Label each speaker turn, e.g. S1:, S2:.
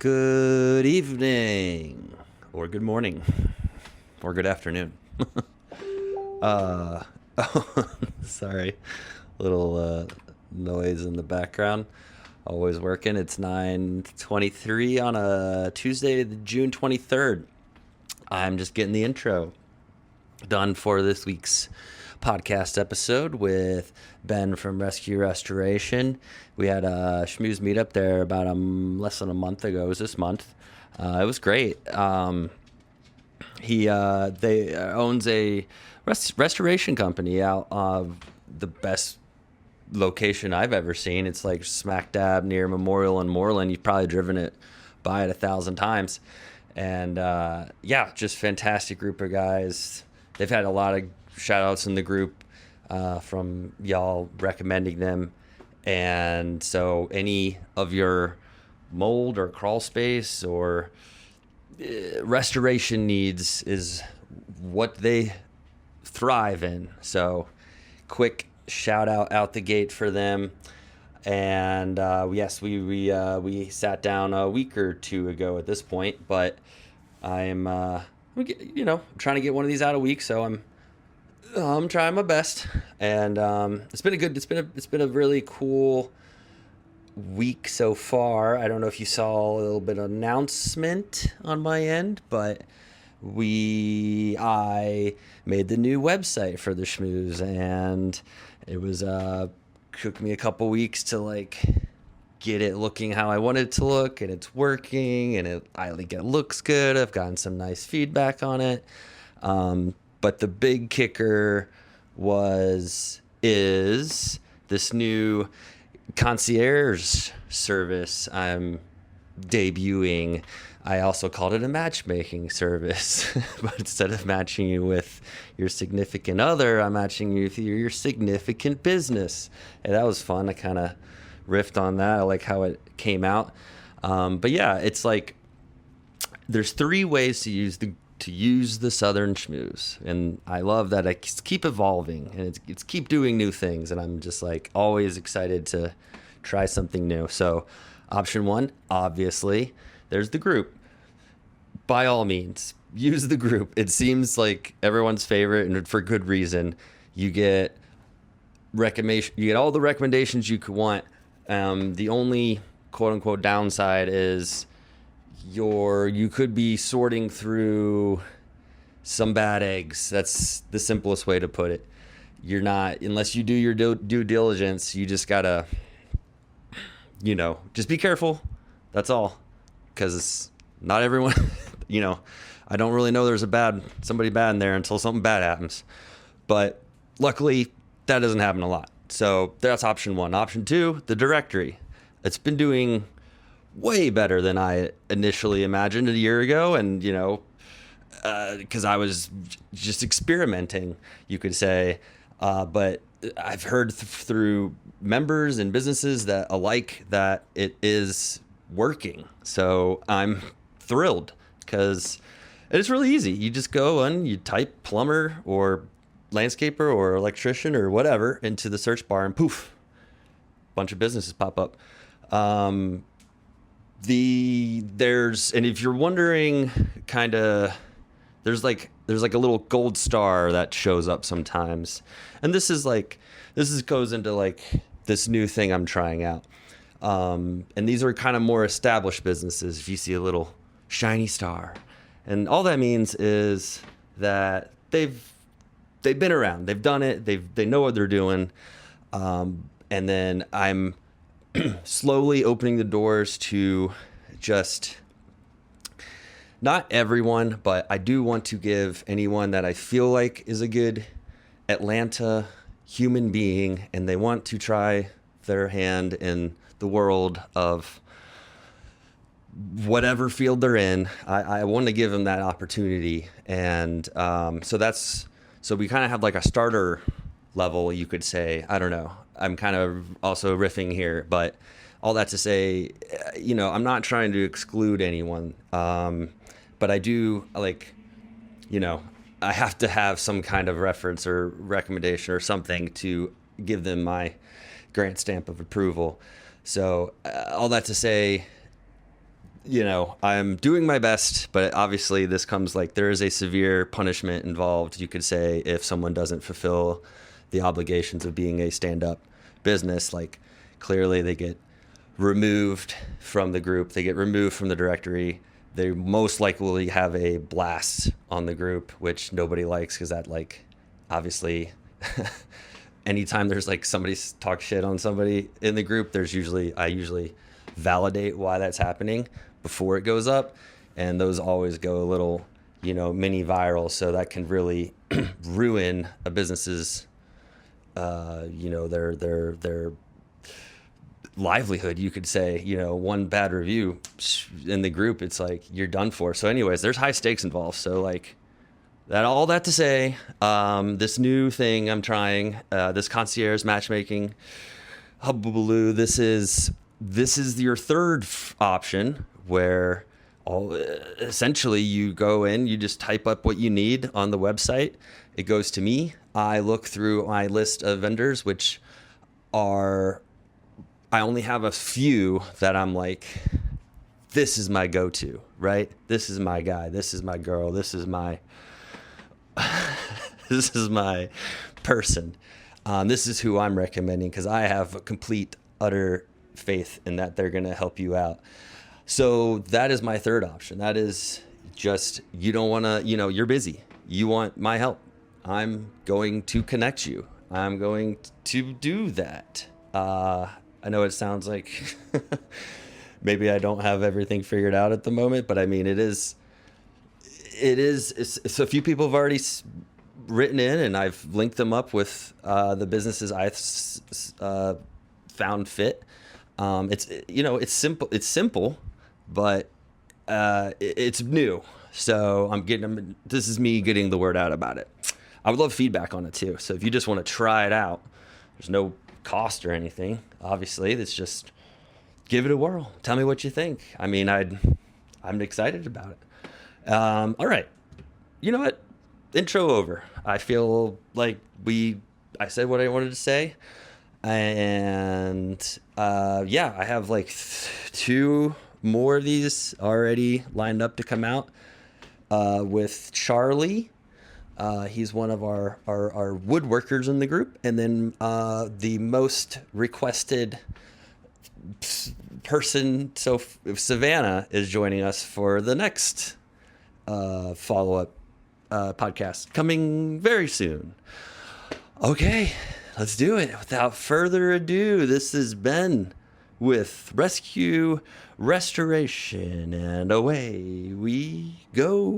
S1: Good evening, or good morning, or good afternoon. uh, Sorry, little noise in the background. Always working. It's 9:23 on a Tuesday, June 23rd. I'm just getting the intro done for this week's podcast episode with Ben from Rescue Restoration. We had a Shmooze meetup there about less than a month ago. It was this month. It was great. He owns a restoration company out of the best location I've ever seen. It's like smack dab near Memorial and Moreland. You've probably driven it by it 1,000 times. And just fantastic group of guys. They've had a lot of shout outs in the group from y'all recommending them. And so any of your mold or crawl space or restoration needs is what they thrive in. So quick shout out the gate for them. And yes, we sat down a week or two ago at this point, but I'm trying to get one of these out a week, so I'm trying my best, and it's been a really cool week so far. I don't know if you saw a little bit of announcement on my end, but I made the new website for the Shmooze, and it was took me a couple weeks to get it looking how I wanted it to look, and it's working, and it looks good. I've gotten some nice feedback on it. But the big kicker is this new concierge service I'm debuting. I also called it a matchmaking service, but instead of matching you with your significant other, I'm matching you with your significant business. And that was fun. I kind of riffed on that. I like how it came out. But yeah, it's like there's 3 ways to use the Southern Shmooze, and I love that I keep evolving and it's keep doing new things, and I'm just always excited to try something new. So option 1, obviously, there's the group. By all means, use the group. It seems like everyone's favorite, and for good reason. You get all the recommendations you could want. The only quote unquote downside is you could be sorting through some bad eggs. That's the simplest way to put it. You're not, unless you do your due diligence, you just gotta, just be careful. That's all. Because not everyone, I don't really know there's somebody bad in there until something bad happens. But luckily, that doesn't happen a lot. So that's option 1. Option 2, the directory. It's been doing way better than I initially imagined a year ago. And, because I was just experimenting, you could say. But I've heard through members and businesses that it is working. So I'm thrilled because it's really easy. You just go and you type plumber or landscaper or electrician or whatever into the search bar, and poof, a bunch of businesses pop up. And if you're wondering, there's a little gold star that shows up sometimes, and this goes into this new thing I'm trying out. And these are kind of more established businesses. If you see a little shiny star, and all that means is that they've been around, they've done it, they know what they're doing. And then I'm slowly opening the doors to just not everyone, but I do want to give anyone that I feel like is a good Atlanta human being and they want to try their hand in the world of whatever field they're in. I want to give them that opportunity. And so we kind of have a starter level, you could say. I don't know. I'm kind of also riffing here, but all that to say, I'm not trying to exclude anyone. But I do I have to have some kind of reference or recommendation or something to give them my grant stamp of approval. So all that to say, I'm doing my best, but obviously this comes like there is a severe punishment involved, you could say, if someone doesn't fulfill the obligations of being a stand-up business. Like clearly they get removed from the group, they get removed from the directory. They most likely have a blast on the group, which nobody likes because that like obviously anytime there's like somebody talk shit on somebody in the group, I usually validate why that's happening before it goes up, and those always go a little, mini viral, so that can really ruin a business's, their livelihood, you could say. One bad review in the group, it's like you're done for. So anyways, there's high stakes involved. So like all that to say, this new thing I'm trying, this concierge matchmaking hubbaloo, this is your third option, where essentially you go in, you just type up what you need on the website. It goes to me. I look through my list of vendors, which I only have a few that I'm like, this is my go-to, right? This is my guy. This is my girl. This is my person. This is who I'm recommending because I have a complete, utter faith in that they're going to help you out. So that is my third option. That is just, you don't want to, you're busy. You want my help. I'm going to connect you. I'm going to do that. I know it sounds like maybe I don't have everything figured out at the moment, but I mean, it's a few people have already written in, and I've linked them up with the businesses I've found fit. It's simple, but it's new. So this is me getting the word out about it. I would love feedback on it too. So if you just want to try it out, there's no cost or anything. Obviously, it's just give it a whirl. Tell me what you think. I mean, I'm excited about it. All right. You know what? Intro over. I feel like I said what I wanted to say. And I have like 2 more of these already lined up to come out with Charlie. He's one of our woodworkers in the group. And then the most requested person, so Savannah, is joining us for the next follow-up podcast coming very soon. Okay, let's do it. Without further ado, this is Ben with Rescue Restoration, and away we go.